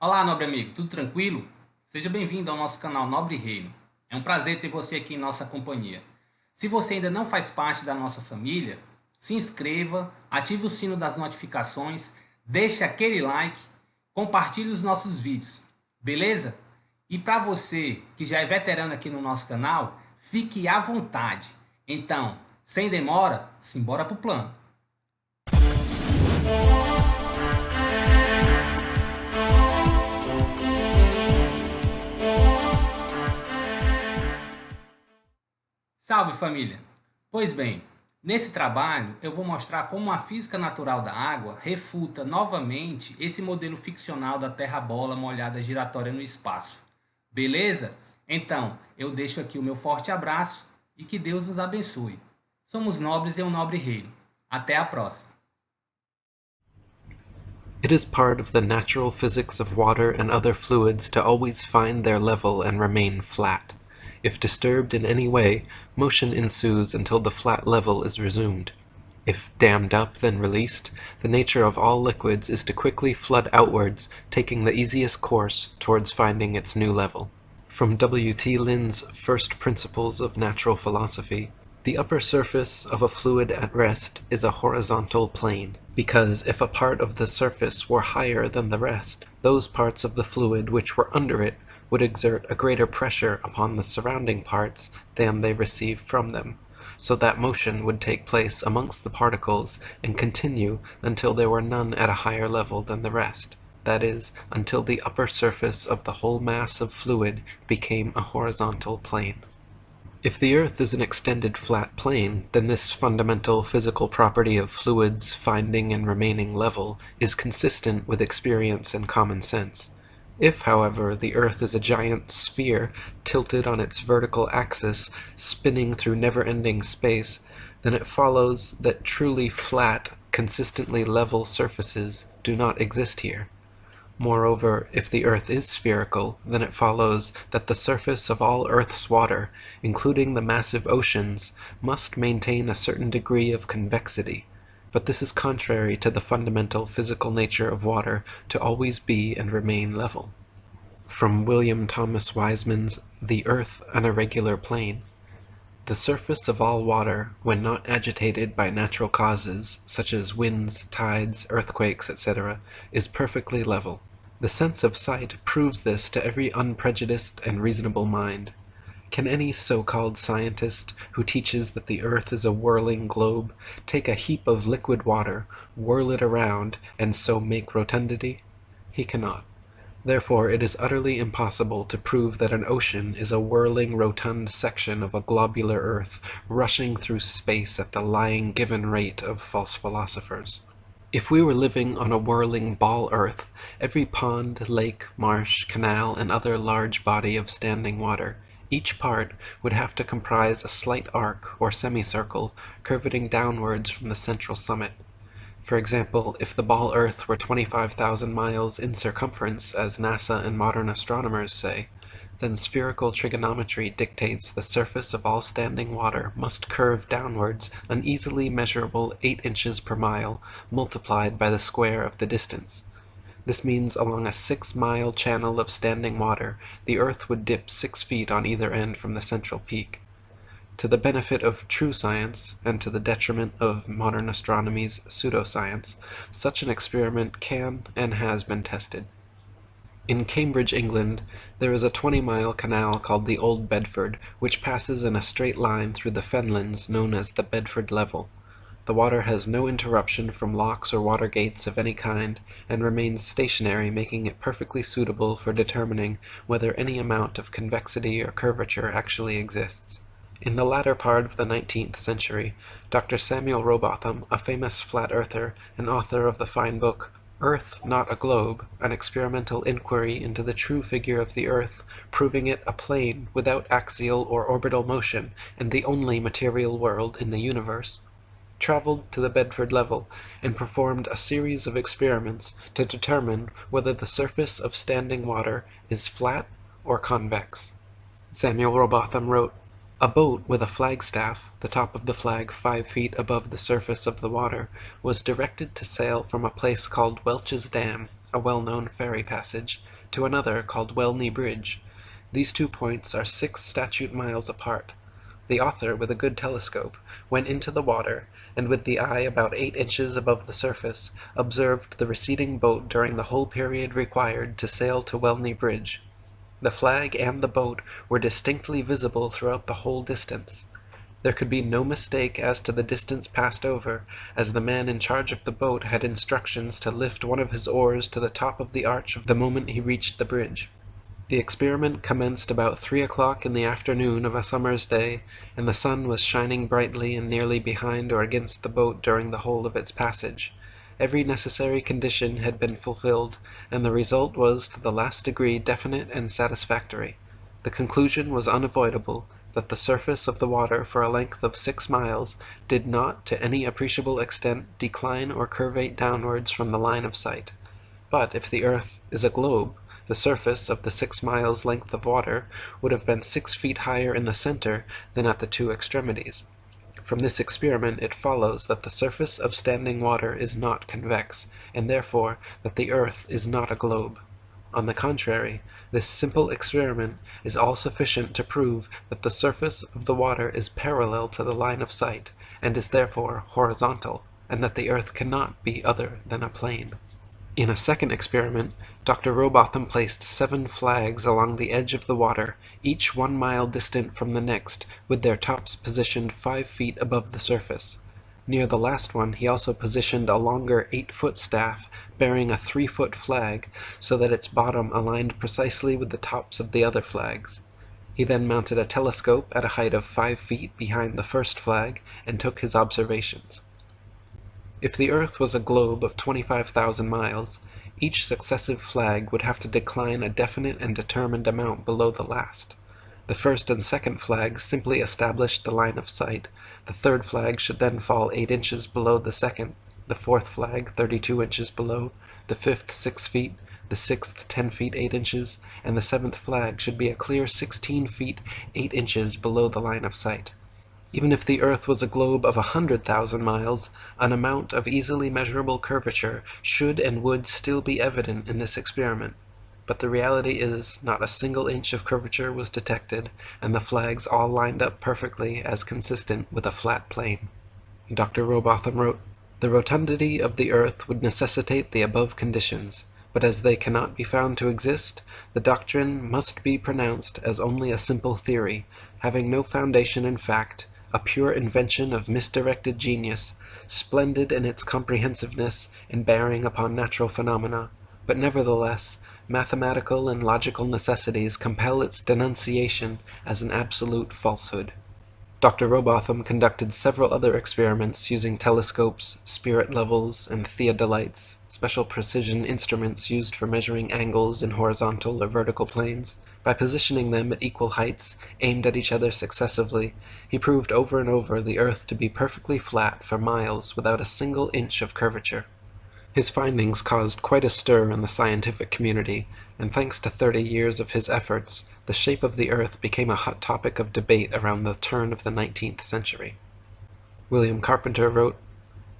Olá, nobre amigo, tudo tranquilo? Seja bem-vindo ao nosso canal Nobre Reino. É um prazer ter você aqui em nossa companhia. Se você ainda não faz parte da nossa família, se inscreva, ative o sino das notificações, deixe aquele like, compartilhe os nossos vídeos, beleza? E para você que já é veterano aqui no nosso canal, fique à vontade. Então, sem demora, simbora pro plano. Salve, família! Pois bem, nesse trabalho eu vou mostrar como a física natural da água refuta novamente esse modelo ficcional da Terra bola molhada giratória no espaço. Beleza? Então, eu deixo aqui o meu forte abraço e que Deus nos abençoe. Somos nobres em um nobre reino. Até a próxima! It is part of the natural physics of water and other fluids to always find their level and remain flat. If disturbed in any way, motion ensues until the flat level is resumed. If dammed up, then released, the nature of all liquids is to quickly flood outwards, taking the easiest course towards finding its new level. From W.T. Lynn's First Principles of Natural Philosophy, the upper surface of a fluid at rest is a horizontal plane, because if a part of the surface were higher than the rest, those parts of the fluid which were under it would exert a greater pressure upon the surrounding parts than they receive from them, so that motion would take place amongst the particles and continue until there were none at a higher level than the rest, that is, until the upper surface of the whole mass of fluid became a horizontal plane. If the Earth is an extended flat plane, then this fundamental physical property of fluids finding and remaining level is consistent with experience and common sense. If, however, the Earth is a giant sphere tilted on its vertical axis, spinning through never-ending space, then it follows that truly flat, consistently level surfaces do not exist here. Moreover, if the Earth is spherical, then it follows that the surface of all Earth's water, including the massive oceans, must maintain a certain degree of convexity. But this is contrary to the fundamental physical nature of water to always be and remain level. From William Thomas Wiseman's The Earth an Irregular Plane, the surface of all water, when not agitated by natural causes, such as winds, tides, earthquakes, etc., is perfectly level. The sense of sight proves this to every unprejudiced and reasonable mind. Can any so-called scientist, who teaches that the Earth is a whirling globe, take a heap of liquid water, whirl it around, and so make rotundity? He cannot. Therefore it is utterly impossible to prove that an ocean is a whirling rotund section of a globular Earth, rushing through space at the lying given rate of false philosophers. If we were living on a whirling ball Earth, every pond, lake, marsh, canal, and other large body of standing water, each part would have to comprise a slight arc or semicircle curveting downwards from the central summit. For example, if the ball Earth were 25,000 miles in circumference, as NASA and modern astronomers say, then spherical trigonometry dictates the surface of all standing water must curve downwards an easily measurable 8 inches per mile, multiplied by the square of the distance. This means along a 6-mile channel of standing water, the Earth would dip 6 feet on either end from the central peak. To the benefit of true science, and to the detriment of modern astronomy's pseudoscience, such an experiment can and has been tested. In Cambridge, England, there is a 20-mile canal called the Old Bedford, which passes in a straight line through the fenlands known as the Bedford Level. The water has no interruption from locks or water gates of any kind, and remains stationary, making it perfectly suitable for determining whether any amount of convexity or curvature actually exists. In the latter part of the 19th century, Dr. Samuel Rowbotham, a famous flat-earther and author of the fine book Earth, Not a Globe, an experimental inquiry into the true figure of the Earth, proving it a plane without axial or orbital motion and the only material world in the universe, traveled to the Bedford Level and performed a series of experiments to determine whether the surface of standing water is flat or convex. Samuel Rowbotham wrote, "A boat with a flagstaff, the top of the flag 5 feet above the surface of the water, was directed to sail from a place called Welch's Dam, a well-known ferry passage, to another called Welney Bridge. These 2 points are 6 statute miles apart. The author, with a good telescope, went into the water, and with the eye about 8 inches above the surface, observed the receding boat during the whole period required to sail to Welney Bridge. The flag and the boat were distinctly visible throughout the whole distance. There could be no mistake as to the distance passed over, as the man in charge of the boat had instructions to lift one of his oars to the top of the arch the moment he reached the bridge. The experiment commenced about 3 o'clock in the afternoon of a summer's day, and the sun was shining brightly and nearly behind or against the boat during the whole of its passage. Every necessary condition had been fulfilled, and the result was to the last degree definite and satisfactory. The conclusion was unavoidable, that the surface of the water for a length of 6 miles did not to any appreciable extent decline or curvate downwards from the line of sight. But if the earth is a globe, the surface of the 6 miles length of water would have been 6 feet higher in the center than at the 2 extremities. From this experiment it follows that the surface of standing water is not convex, and therefore that the earth is not a globe. On the contrary, this simple experiment is all sufficient to prove that the surface of the water is parallel to the line of sight, and is therefore horizontal, and that the earth cannot be other than a plane. In a second experiment, Dr. Rowbotham placed 7 flags along the edge of the water, each 1 mile distant from the next, with their tops positioned 5 feet above the surface. Near the last one he also positioned a longer 8-foot staff bearing a 3-foot flag, so that its bottom aligned precisely with the tops of the other flags. He then mounted a telescope at a height of 5 feet behind the first flag, and took his observations. If the earth was a globe of 25,000 miles, each successive flag would have to decline a definite and determined amount below the last. The first and second flags simply established the line of sight. The third flag should then fall 8 inches below the second, the fourth flag 32 inches below, the fifth 6 feet, the sixth 10 feet 8 inches, and the seventh flag should be a clear 16 feet 8 inches below the line of sight. Even if the earth was a globe of 100,000 miles, an amount of easily measurable curvature should and would still be evident in this experiment. But the reality is, not a single inch of curvature was detected, and the flags all lined up perfectly as consistent with a flat plane. Dr. Rowbotham wrote, "The rotundity of the earth would necessitate the above conditions, but as they cannot be found to exist, the doctrine must be pronounced as only a simple theory, having no foundation in fact, a pure invention of misdirected genius, splendid in its comprehensiveness and bearing upon natural phenomena, but nevertheless mathematical and logical necessities compel its denunciation as an absolute falsehood." Dr. Rowbotham conducted several other experiments using telescopes, spirit levels, and theodolites, special precision instruments used for measuring angles in horizontal or vertical planes. By positioning them at equal heights, aimed at each other successively, he proved over and over the earth to be perfectly flat for miles without a single inch of curvature. His findings caused quite a stir in the scientific community, and thanks to 30 years of his efforts, the shape of the earth became a hot topic of debate around the turn of the 19th century. William Carpenter wrote,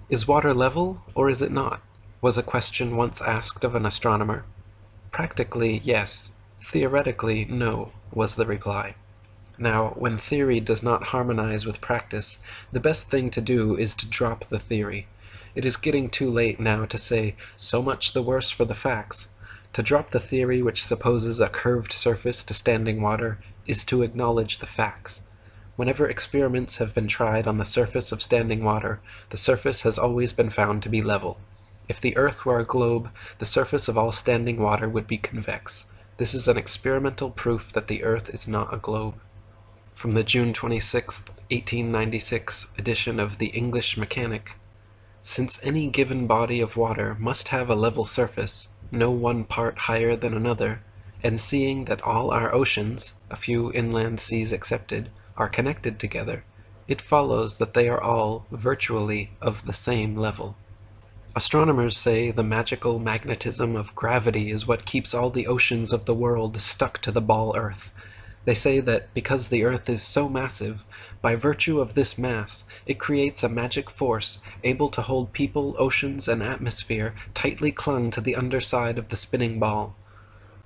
"Is water level, or is it not?" was a question once asked of an astronomer. "Practically, yes. Theoretically, no," was the reply. Now, when theory does not harmonize with practice, the best thing to do is to drop the theory. It is getting too late now to say, "so much the worse for the facts." To drop the theory which supposes a curved surface to standing water is to acknowledge the facts. Whenever experiments have been tried on the surface of standing water, the surface has always been found to be level. If the earth were a globe, the surface of all standing water would be convex. This is an experimental proof that the earth is not a globe. From the June 26, 1896 edition of the English Mechanic, "Since any given body of water must have a level surface, no one part higher than another, and seeing that all our oceans, a few inland seas excepted, are connected together, it follows that they are all, virtually, of the same level." Astronomers say the magical magnetism of gravity is what keeps all the oceans of the world stuck to the ball earth. They say that because the Earth is so massive, by virtue of this mass, it creates a magic force able to hold people, oceans, and atmosphere tightly clung to the underside of the spinning ball.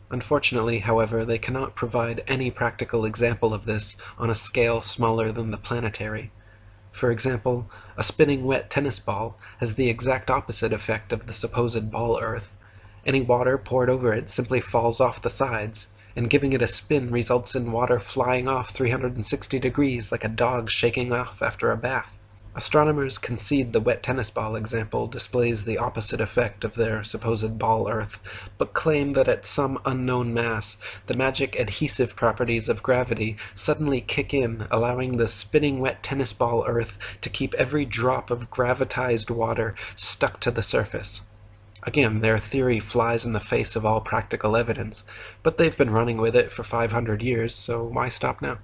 Unfortunately, however, they cannot provide any practical example of this on a scale smaller than the planetary. For example, a spinning wet tennis ball has the exact opposite effect of the supposed ball Earth. Any water poured over it simply falls off the sides, and giving it a spin results in water flying off 360 degrees like a dog shaking off after a bath. Astronomers concede the wet tennis ball example displays the opposite effect of their supposed ball Earth, but claim that at some unknown mass, the magic adhesive properties of gravity suddenly kick in, allowing the spinning wet tennis ball Earth to keep every drop of gravitized water stuck to the surface. Again, their theory flies in the face of all practical evidence, but they've been running with it for 500 years, so why stop now?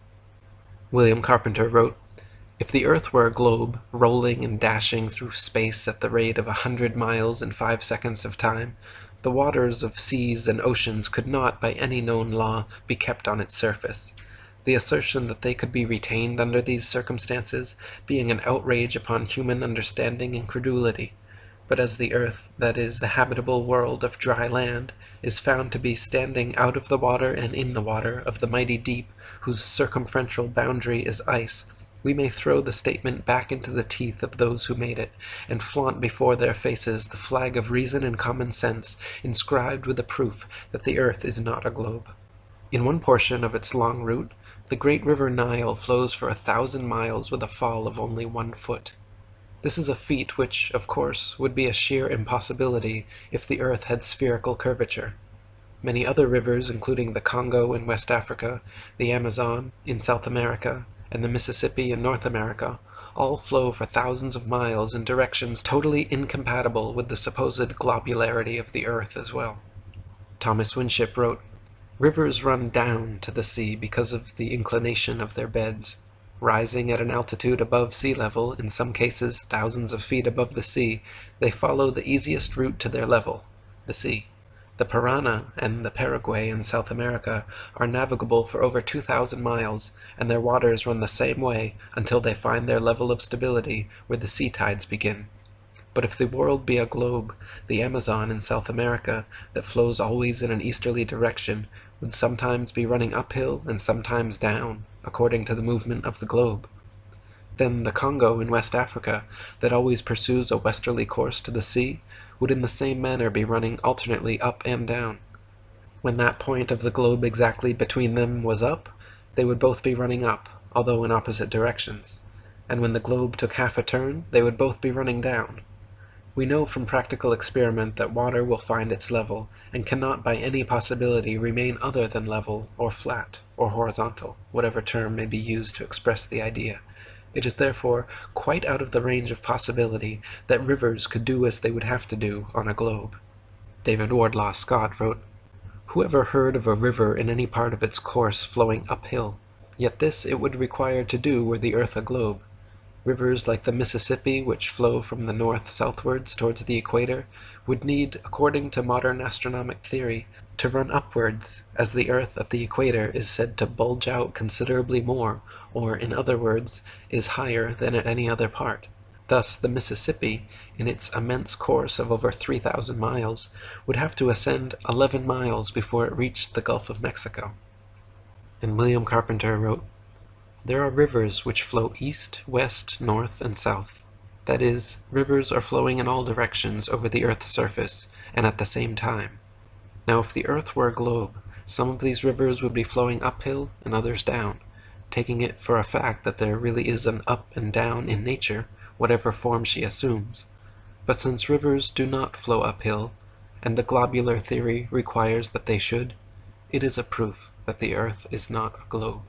William Carpenter wrote, "If the Earth were a globe, rolling and dashing through space at the rate of 100 miles in 5 seconds of time, the waters of seas and oceans could not, by any known law, be kept on its surface. The assertion that they could be retained under these circumstances being an outrage upon human understanding and credulity. But as the earth, that is, the habitable world of dry land, is found to be standing out of the water and in the water of the mighty deep, whose circumferential boundary is ice, we may throw the statement back into the teeth of those who made it, and flaunt before their faces the flag of reason and common sense, inscribed with the proof that the earth is not a globe. In one portion of its long route, the great river Nile flows for 1,000 miles with a fall of only 1 foot. This is a feat which, of course, would be a sheer impossibility if the earth had spherical curvature. Many other rivers, including the Congo in West Africa, the Amazon in South America, and the Mississippi in North America, all flow for thousands of miles in directions totally incompatible with the supposed globularity of the earth as well." Thomas Winship wrote, "Rivers run down to the sea because of the inclination of their beds. Rising at an altitude above sea level, in some cases thousands of feet above the sea, they follow the easiest route to their level, the sea. The Parana and the Paraguay in South America are navigable for over 2,000 miles, and their waters run the same way until they find their level of stability where the sea tides begin. But if the world be a globe, the Amazon in South America, that flows always in an easterly direction, would sometimes be running uphill and sometimes down, according to the movement of the globe. Then the Congo in West Africa, that always pursues a westerly course to the sea, would in the same manner be running alternately up and down. When that point of the globe exactly between them was up, they would both be running up, although in opposite directions. And when the globe took half a turn, they would both be running down. We know from practical experiment that water will find its level, and cannot by any possibility remain other than level, or flat, or horizontal, whatever term may be used to express the idea. It is therefore quite out of the range of possibility that rivers could do as they would have to do on a globe." David Wardlaw Scott wrote, "Who ever heard of a river in any part of its course flowing uphill? Yet this it would require to do were the earth a globe. Rivers like the Mississippi, which flow from the north southwards towards the equator, would need, according to modern astronomic theory, to run upwards, as the earth at the equator is said to bulge out considerably more, or, in other words, is higher than at any other part. Thus the Mississippi, in its immense course of over 3,000 miles, would have to ascend 11 miles before it reached the Gulf of Mexico." And William Carpenter wrote, "There are rivers which flow east, west, north, and south. That is, rivers are flowing in all directions over the earth's surface, and at the same time. Now if the earth were a globe, some of these rivers would be flowing uphill and others down, taking it for a fact that there really is an up and down in nature, whatever form she assumes. But since rivers do not flow uphill, and the globular theory requires that they should, it is a proof that the earth is not a globe."